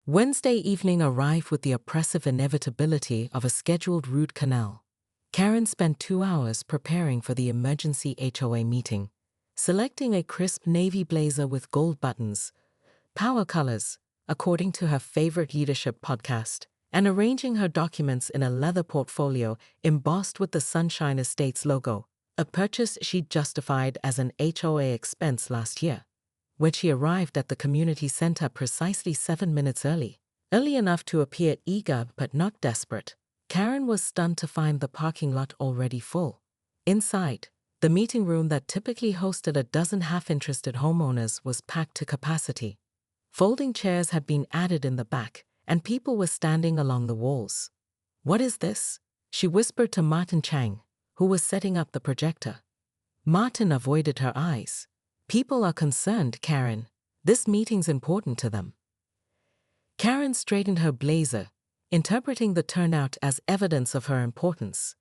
Wednesday evening arrived with the oppressive inevitability of a scheduled root canal. Karen spent 2 hours preparing for the emergency HOA meeting, selecting a crisp navy blazer with gold buttons, power colors, according to her favorite leadership podcast, and arranging her documents in a leather portfolio embossed with the Sunshine Estates logo, a purchase she'd justified as an HOA expense last year. When she arrived at the community center precisely 7 minutes early enough to appear eager but not desperate, Karen was stunned to find the parking lot already full. Inside, the meeting room that typically hosted a dozen half-interested homeowners was packed to capacity. Folding chairs had been added in the back, and people were standing along the walls. "What is this?" she whispered to Martin Chang, who was setting up the projector. Martin avoided her eyes. "People are concerned, Karen. This meeting's important to them." Karen straightened her blazer, interpreting the turnout as evidence of her importance.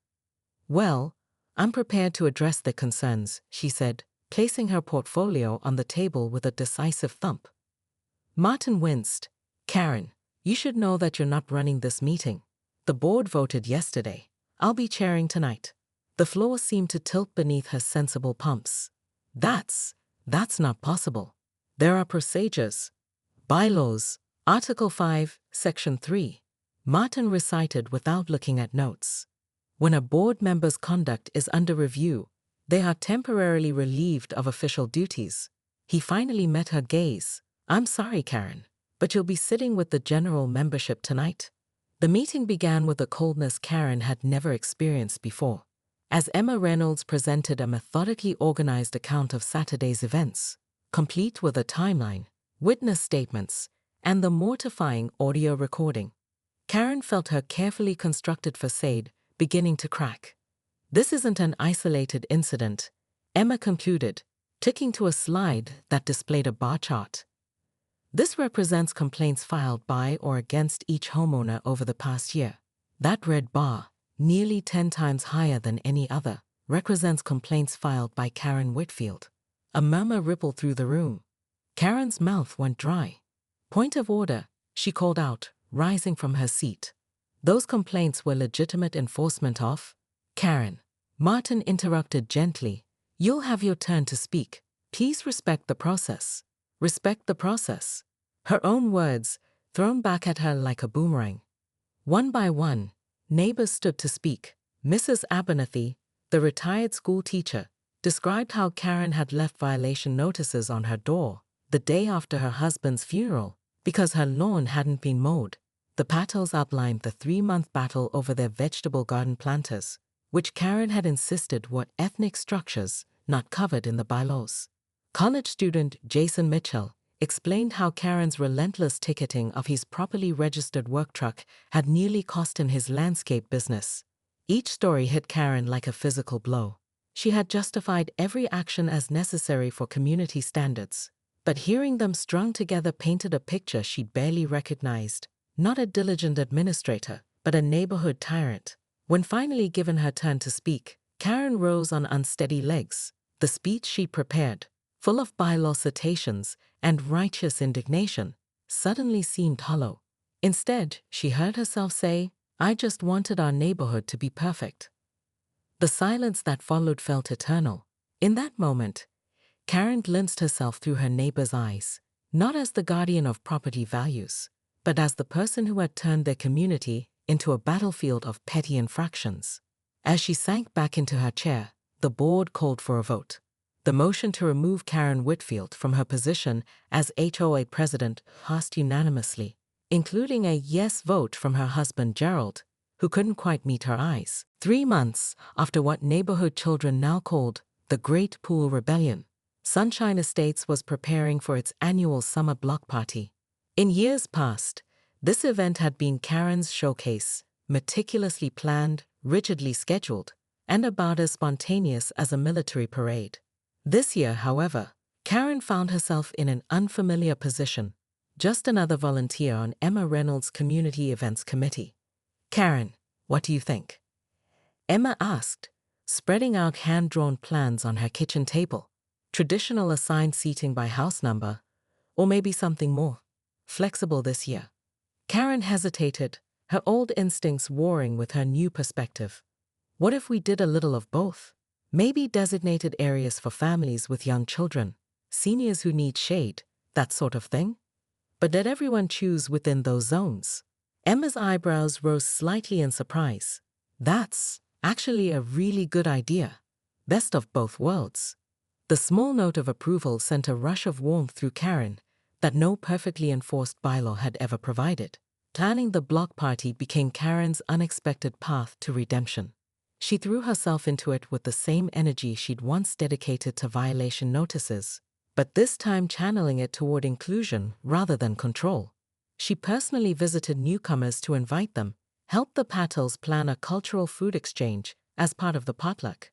"Well, I'm prepared to address their concerns," she said, placing her portfolio on the table with a decisive thump. Martin winced. "Karen, you should know that you're not running this meeting. The board voted yesterday. I'll be chairing tonight." The floor seemed to tilt beneath her sensible pumps. That's not possible. There are procedures. Bylaws. Article 5, Section 3. Martin recited without looking at notes. When a board member's conduct is under review, they are temporarily relieved of official duties. He finally met her gaze. "I'm sorry, Karen, but you'll be sitting with the general membership tonight." The meeting began with a coldness Karen had never experienced before, as Emma Reynolds presented a methodically organized account of Saturday's events, complete with a timeline, witness statements, and the mortifying audio recording. Karen felt her carefully constructed facade beginning to crack. "This isn't an isolated incident," Emma concluded, ticking to a slide that displayed a bar chart. "This represents complaints filed by or against each homeowner over the past year. That red bar, nearly 10 times higher than any other, represents complaints filed by Karen Whitfield." A murmur rippled through the room. Karen's mouth went dry. "Point of order," she called out, rising from her seat. "Those complaints were legitimate enforcement of—" "Karen," Martin interrupted gently, "you'll have your turn to speak. Please respect the process." Respect the process. Her own words, thrown back at her like a boomerang. One by one, neighbors stood to speak. Mrs. Abernathy, the retired school teacher, described how Karen had left violation notices on her door the day after her husband's funeral because her lawn hadn't been mowed. The Patels outlined the 3-month battle over their vegetable garden planters, which Karen had insisted were ethnic structures not covered in the bylaws. College student Jason Mitchell explained how Karen's relentless ticketing of his properly registered work truck had nearly cost him his landscape business. Each story hit Karen like a physical blow. She had justified every action as necessary for community standards, but hearing them strung together painted a picture she'd barely recognized. Not a diligent administrator, but a neighborhood tyrant. When finally given her turn to speak, Karen rose on unsteady legs. The speech she'd prepared, full of bylaw citations and righteous indignation, suddenly seemed hollow. Instead, she heard herself say, "I just wanted our neighborhood to be perfect." The silence that followed felt eternal. In that moment, Karen glimpsed herself through her neighbor's eyes, not as the guardian of property values, but as the person who had turned their community into a battlefield of petty infractions. As she sank back into her chair, the board called for a vote. The motion to remove Karen Whitfield from her position as HOA president passed unanimously, including a yes vote from her husband Gerald, who couldn't quite meet her eyes. 3 months after what neighborhood children now called the Great Pool Rebellion, Sunshine Estates was preparing for its annual summer block party. In years past, this event had been Karen's showcase, meticulously planned, rigidly scheduled, and about as spontaneous as a military parade. This year, however, Karen found herself in an unfamiliar position, just another volunteer on Emma Reynolds' Community Events Committee. "Karen, what do you think?" Emma asked, spreading out hand-drawn plans on her kitchen table. Traditional assigned seating by house number, or maybe something more flexible this year. Karen hesitated, her old instincts warring with her new perspective. What if we did a little of both? Maybe designated areas for families with young children, seniors who need shade, that sort of thing? But let everyone choose within those zones. Emma's eyebrows rose slightly in surprise. That's actually a really good idea. Best of both worlds. The small note of approval sent a rush of warmth through Karen that no perfectly enforced bylaw had ever provided. Planning the block party became Karen's unexpected path to redemption. She threw herself into it with the same energy she'd once dedicated to violation notices, but this time channeling it toward inclusion rather than control. She personally visited newcomers to invite them, helped the Patels plan a cultural food exchange as part of the potluck,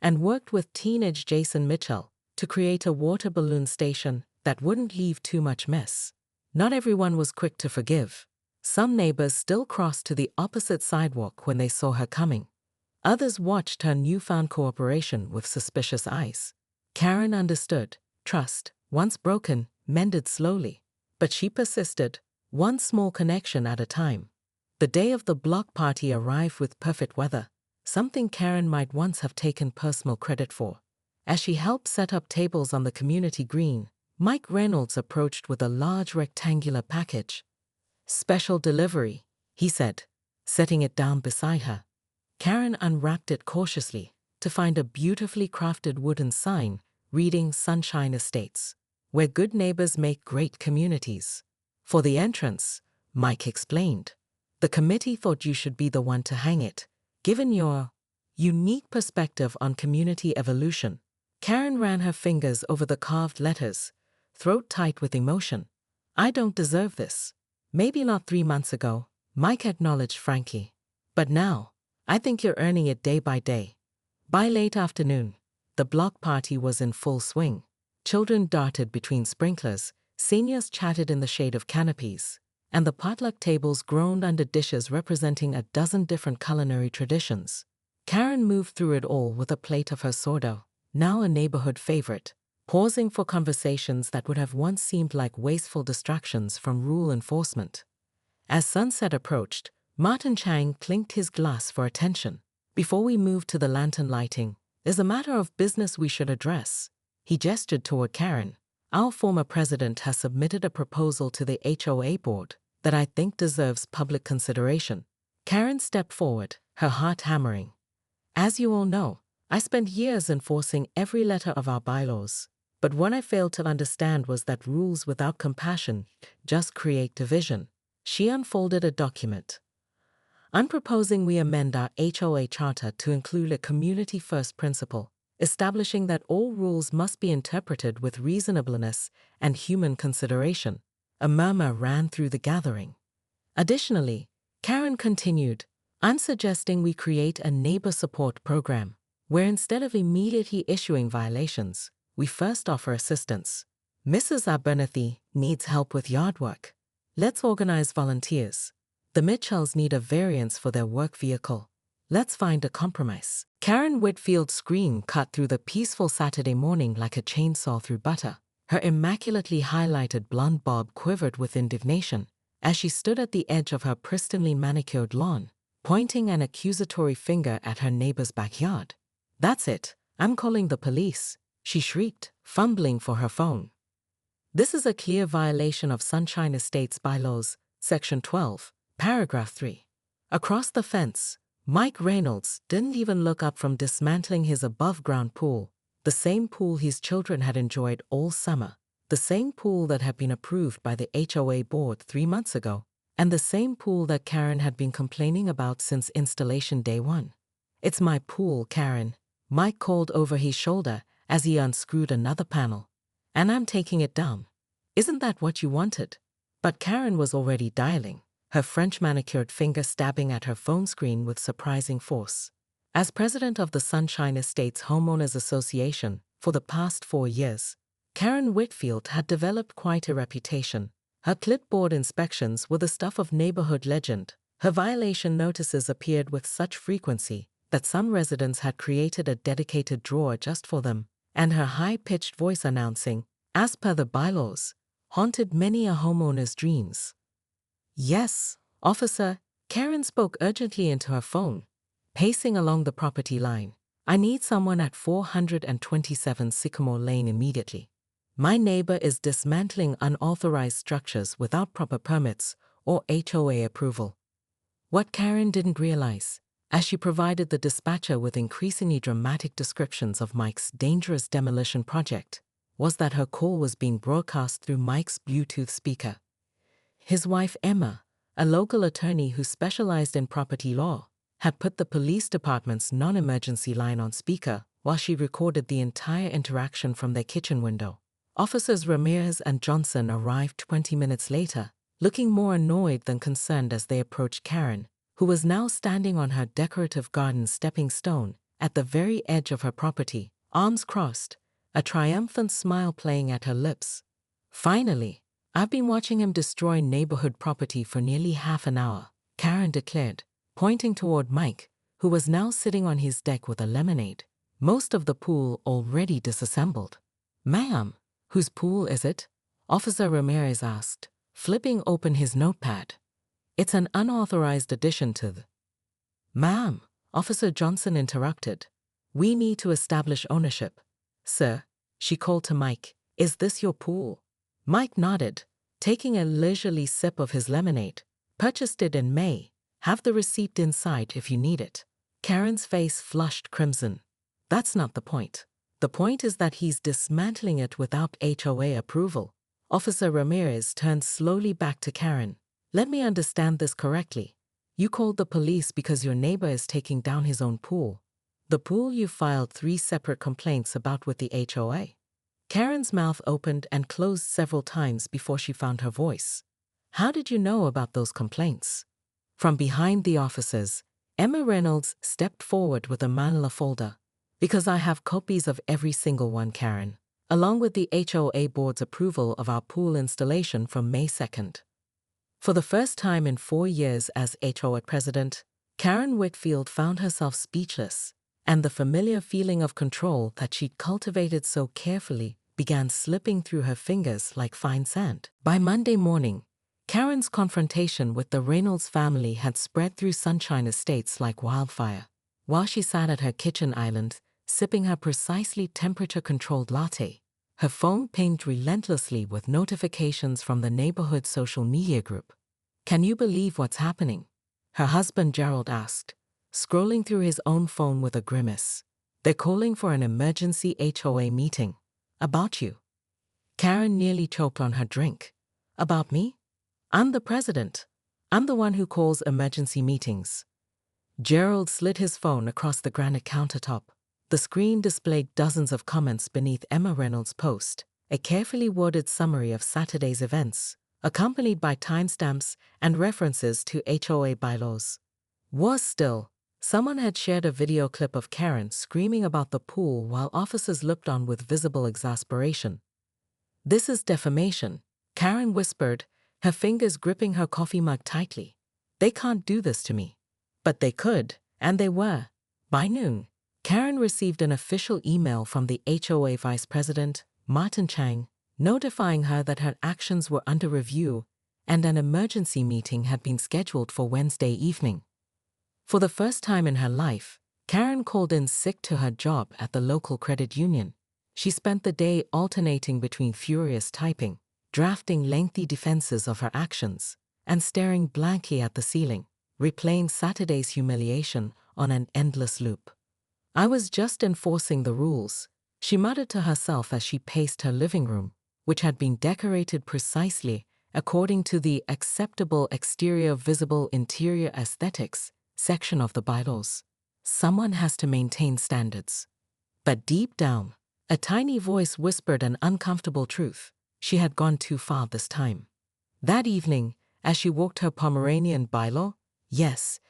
and worked with teenage Jason Mitchell to create a water balloon station that wouldn't leave too much mess. Not everyone was quick to forgive. Some neighbors still crossed to the opposite sidewalk when they saw her coming. Others watched her newfound cooperation with suspicious eyes. Karen understood. Trust, once broken, mended slowly. But she persisted, one small connection at a time. The day of the block party arrived with perfect weather, something Karen might once have taken personal credit for. As she helped set up tables on the community green, Mike Reynolds approached with a large rectangular package. "Special delivery," he said, setting it down beside her. Karen unwrapped it cautiously to find a beautifully crafted wooden sign reading Sunshine Estates, where good neighbors make great communities. For the entrance, Mike explained, the committee thought you should be the one to hang it, given your unique perspective on community evolution. Karen ran her fingers over the carved letters, throat tight with emotion. "I don't deserve this. Maybe not 3 months ago," Mike acknowledged frankly. "But now, I think you're earning it day by day." By late afternoon, the block party was in full swing. Children darted between sprinklers, seniors chatted in the shade of canopies, and the potluck tables groaned under dishes representing a dozen different culinary traditions. Karen moved through it all with a plate of her sourdough, now a neighborhood favorite, pausing for conversations that would have once seemed like wasteful distractions from rule enforcement. As sunset approached, Martin Chang clinked his glass for attention. "Before we move to the lantern lighting, there's a matter of business we should address." He gestured toward Karen. "Our former president has submitted a proposal to the HOA board that I think deserves public consideration." Karen stepped forward, her heart hammering. "As you all know, I spent years enforcing every letter of our bylaws, but what I failed to understand was that rules without compassion just create division." She unfolded a document. "I'm proposing we amend our HOA charter to include a community-first principle, establishing that all rules must be interpreted with reasonableness and human consideration." A murmur ran through the gathering. Additionally, Karen continued, "I'm suggesting we create a neighbor support program, where instead of immediately issuing violations, we first offer assistance. Mrs. Abernathy needs help with yard work. Let's organize volunteers. The Mitchells need a variance for their work vehicle. Let's find a compromise." Karen Whitfield's scream cut through the peaceful Saturday morning like a chainsaw through butter. Her immaculately highlighted blonde bob quivered with indignation as she stood at the edge of her pristinely manicured lawn, pointing an accusatory finger at her neighbor's backyard. "That's it, I'm calling the police," she shrieked, fumbling for her phone. "This is a clear violation of Sunshine Estates Bylaws, Section 12, Paragraph 3. Across the fence, Mike Reynolds didn't even look up from dismantling his above-ground pool, the same pool his children had enjoyed all summer, the same pool that had been approved by the HOA board 3 months ago, and the same pool that Karen had been complaining about since installation day 1. "It's my pool, Karen," Mike called over his shoulder as he unscrewed another panel. "And I'm taking it down. Isn't that what you wanted?" But Karen was already dialing, her French manicured finger stabbing at her phone screen with surprising force. As president of the Sunshine Estates Homeowners Association for the past 4 years, Karen Whitfield had developed quite a reputation. Her clipboard inspections were the stuff of neighborhood legend. Her violation notices appeared with such frequency that some residents had created a dedicated drawer just for them, and her high-pitched voice announcing, "As per the bylaws," haunted many a homeowner's dreams. Yes, officer, Karen spoke urgently into her phone, pacing along the property line. I need someone at 427 Sycamore Lane immediately. My neighbor is dismantling unauthorized structures without proper permits or HOA approval. What Karen didn't realize, as she provided the dispatcher with increasingly dramatic descriptions of Mike's dangerous demolition project, was that her call was being broadcast through Mike's Bluetooth speaker. His wife Emma, a local attorney who specialized in property law, had put the police department's non-emergency line on speaker while she recorded the entire interaction from their kitchen window. Officers Ramirez and Johnson arrived 20 minutes later, looking more annoyed than concerned as they approached Karen, who was now standing on her decorative garden stepping stone at the very edge of her property, arms crossed, a triumphant smile playing at her lips. Finally, I've been watching him destroy neighborhood property for nearly half an hour, Karen declared, pointing toward Mike, who was now sitting on his deck with a lemonade, most of the pool already disassembled. Ma'am, whose pool is it? Officer Ramirez asked, flipping open his notepad. It's an unauthorized addition to the... Ma'am, Officer Johnson interrupted. We need to establish ownership. Sir, she called to Mike, is this your pool? Mike nodded, taking a leisurely sip of his lemonade. Purchased it in May. Have the receipt inside if you need it. Karen's face flushed crimson. That's not the point. The point is that he's dismantling it without HOA approval. Officer Ramirez turned slowly back to Karen. Let me understand this correctly. You called the police because your neighbor is taking down his own pool. The pool you filed 3 separate complaints about with the HOA. Karen's mouth opened and closed several times before she found her voice. How did you know about those complaints? From behind the officers, Emma Reynolds stepped forward with a manila folder. Because I have copies of every single one, Karen, along with the HOA board's approval of our pool installation from May 2nd. For the first time in 4 years as HOA president, Karen Whitfield found herself speechless, and the familiar feeling of control that she'd cultivated so carefully began slipping through her fingers like fine sand. By Monday morning, Karen's confrontation with the Reynolds family had spread through Sunshine Estates like wildfire. While she sat at her kitchen island, sipping her precisely temperature-controlled latte, her phone pinged relentlessly with notifications from the neighborhood social media group. Can you believe what's happening? Her husband Gerald asked, scrolling through his own phone with a grimace. They're calling for an emergency HOA meeting. About you. Karen nearly choked on her drink. About me? I'm the president. I'm the one who calls emergency meetings. Gerald slid his phone across the granite countertop. The screen displayed dozens of comments beneath Emma Reynolds' post, a carefully worded summary of Saturday's events, accompanied by timestamps and references to HOA bylaws. Worse still, someone had shared a video clip of Karen screaming about the pool while officers looked on with visible exasperation. This is defamation, Karen whispered, her fingers gripping her coffee mug tightly. They can't do this to me. But they could, and they were. By noon, Karen received an official email from the HOA vice president, Martin Chang, notifying her that her actions were under review and an emergency meeting had been scheduled for Wednesday evening. For the first time in her life, Karen called in sick to her job at the local credit union. She spent the day alternating between furious typing, drafting lengthy defenses of her actions, and staring blankly at the ceiling, replaying Saturday's humiliation on an endless loop. I was just enforcing the rules, she muttered to herself as she paced her living room, which had been decorated precisely according to the acceptable exterior visible interior aesthetics section of the bylaws. Someone has to maintain standards. But deep down, a tiny voice whispered an uncomfortable truth. She had gone too far this time. That evening, as she walked her Pomeranian bylaw, yes,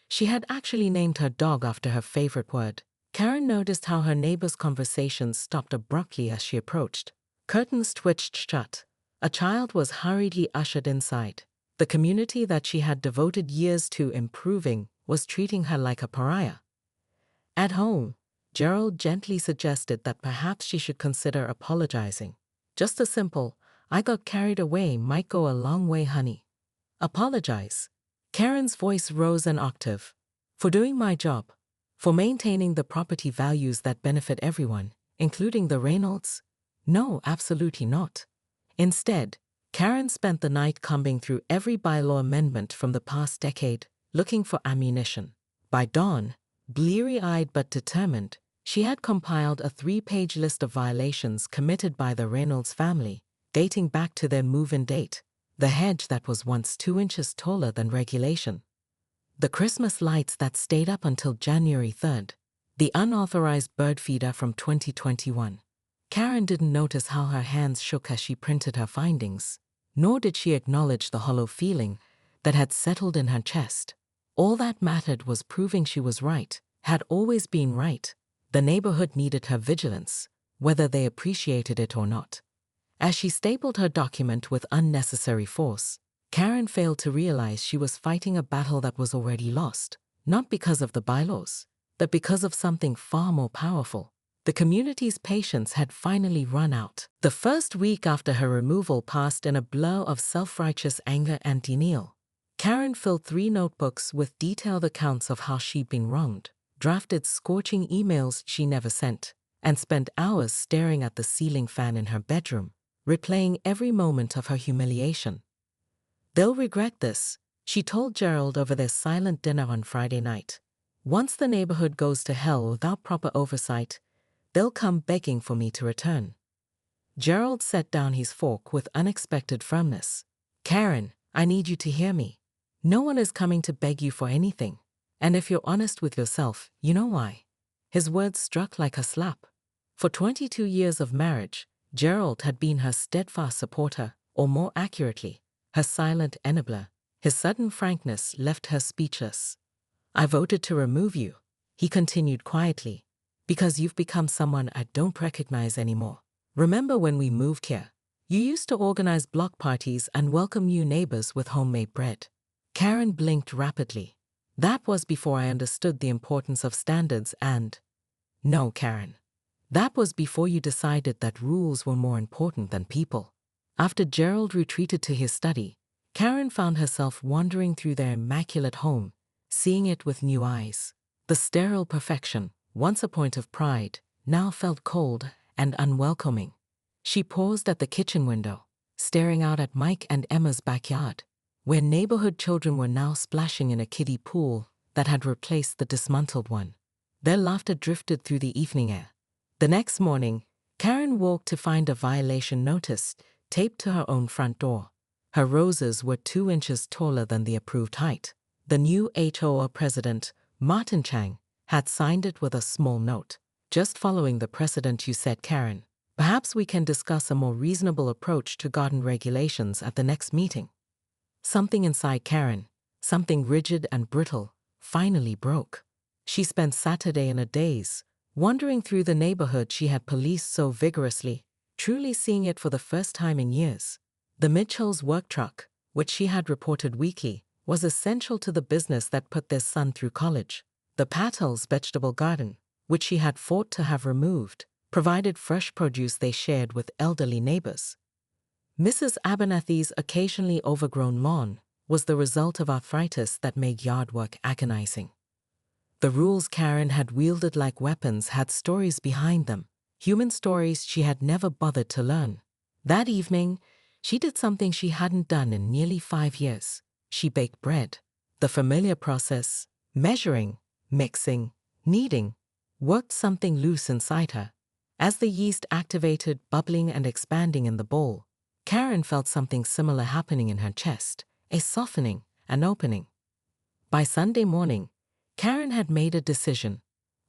she had actually named her dog after her favorite word. Karen noticed how her neighbor's conversations stopped abruptly as she approached. Curtains twitched shut. A child was hurriedly ushered inside. The community that she had devoted years to improving was treating her like a pariah. At home, Gerald gently suggested that perhaps she should consider apologizing. Just a simple, "I got carried away" might go a long way, honey. Apologize. Karen's voice rose an octave. For doing my job. For maintaining the property values that benefit everyone, including the Reynolds? No, absolutely not. Instead, Karen spent the night combing through every bylaw amendment from the past decade, looking for ammunition. By dawn, bleary-eyed but determined, she had compiled a 3-page list of violations committed by the Reynolds family, dating back to their move-in date, the hedge that was once 2 inches taller than regulation, the Christmas lights that stayed up until January 3rd, the unauthorized bird feeder from 2021. Karen didn't notice how her hands shook as she printed her findings, nor did she acknowledge the hollow feeling that had settled in her chest. All that mattered was proving she was right, had always been right. The neighborhood needed her vigilance, whether they appreciated it or not. As she stapled her document with unnecessary force, Karen failed to realize she was fighting a battle that was already lost, not because of the bylaws, but because of something far more powerful. The community's patience had finally run out. The first week after her removal passed in a blur of self-righteous anger and denial. Karen filled 3 notebooks with detailed accounts of how she'd been wronged, drafted scorching emails she never sent, and spent hours staring at the ceiling fan in her bedroom, replaying every moment of her humiliation. They'll regret this, she told Gerald over their silent dinner on Friday night. Once the neighborhood goes to hell without proper oversight, they'll come begging for me to return. Gerald set down his fork with unexpected firmness. Karen, I need you to hear me. No one is coming to beg you for anything. And if you're honest with yourself, you know why. His words struck like a slap. For 22 years of marriage, Gerald had been her steadfast supporter, or more accurately, her silent enabler. His sudden frankness left her speechless. I voted to remove you, he continued quietly, because you've become someone I don't recognize anymore. Remember when we moved here? You used to organize block parties and welcome new neighbors with homemade bread. Karen blinked rapidly. That was before I understood the importance of standards and... No, Karen. That was before you decided that rules were more important than people. After Gerald retreated to his study, Karen found herself wandering through their immaculate home, seeing it with new eyes. The sterile perfection, once a point of pride, now felt cold and unwelcoming. She paused at the kitchen window, staring out at Mike and Emma's backyard, where neighborhood children were now splashing in a kiddie pool that had replaced the dismantled one. Their laughter drifted through the evening air. The next morning, Karen woke to find a violation notice taped to her own front door. Her roses were 2 inches taller than the approved height. The new HOA president, Martin Chang, had signed it with a small note. Just following the precedent you set, Karen. Perhaps we can discuss a more reasonable approach to garden regulations at the next meeting. Something inside Karen, something rigid and brittle, finally broke. She spent Saturday in a daze, wandering through the neighborhood she had policed so vigorously, truly seeing it for the first time in years. The Mitchells' work truck, which she had reported weekly, was essential to the business that put their son through college. The Patels' vegetable garden, which she had fought to have removed, provided fresh produce they shared with elderly neighbors. Mrs. Abernathy's occasionally overgrown lawn was the result of arthritis that made yard work agonizing. The rules Karen had wielded like weapons had stories behind them, human stories she had never bothered to learn. That evening, she did something she hadn't done in nearly 5 years. She baked bread. The familiar process, measuring, mixing, kneading, worked something loose inside her. As the yeast activated, bubbling and expanding in the bowl, Karen felt something similar happening in her chest, a softening, an opening. By Sunday morning, Karen had made a decision.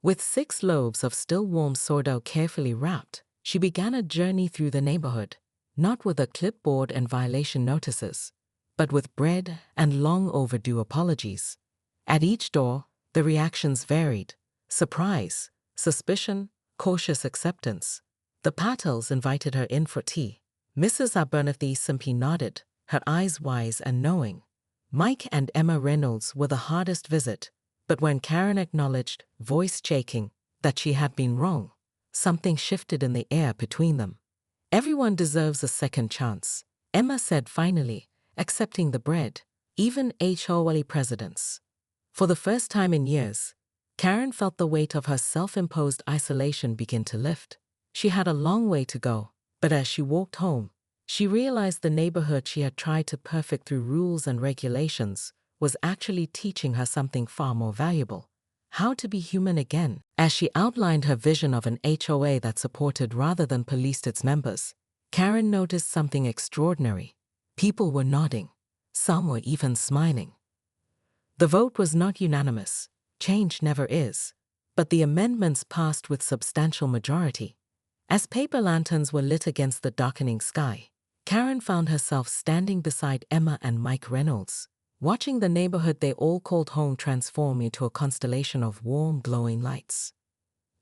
With 6 loaves of still warm sourdough carefully wrapped, she began a journey through the neighborhood, not with a clipboard and violation notices, but with bread and long overdue apologies. At each door, the reactions varied: surprise, suspicion, cautious acceptance. The Patels invited her in for tea. Mrs. Abernathy simply nodded, her eyes wise and knowing. Mike and Emma Reynolds were the hardest visit, but when Karen acknowledged, voice shaking, that she had been wrong, something shifted in the air between them. Everyone deserves a second chance, Emma said finally, accepting the bread. even HOA presidents. For the first time in years, Karen felt the weight of her self-imposed isolation begin to lift. She had a long way to go, but as she walked home, she realized the neighborhood she had tried to perfect through rules and regulations was actually teaching her something far more valuable: how to be human again. As she outlined her vision of an HOA that supported rather than policed its members, Karen noticed something extraordinary. People were nodding. Some were even smiling. The vote was not unanimous. Change never is. But the amendments passed with substantial majority. As paper lanterns were lit against the darkening sky, Karen found herself standing beside Emma and Mike Reynolds, watching the neighborhood they all called home transform into a constellation of warm, glowing lights.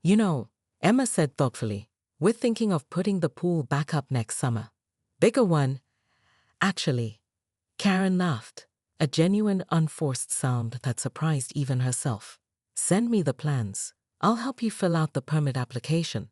"You know," Emma said thoughtfully, "we're thinking of putting the pool back up next summer. Bigger one, actually." Karen laughed, a genuine, unforced sound that surprised even herself. "Send me the plans. I'll help you fill out the permit application."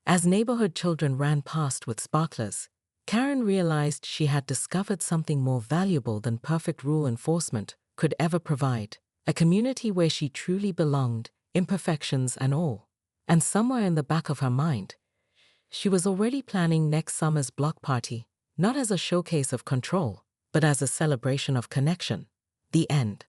As neighborhood children ran past with sparklers, Karen realized she had discovered something more valuable than perfect rule enforcement could ever provide: a community where she truly belonged, imperfections and all. And somewhere in the back of her mind, she was already planning next summer's block party, not as a showcase of control, but as a celebration of connection. The end.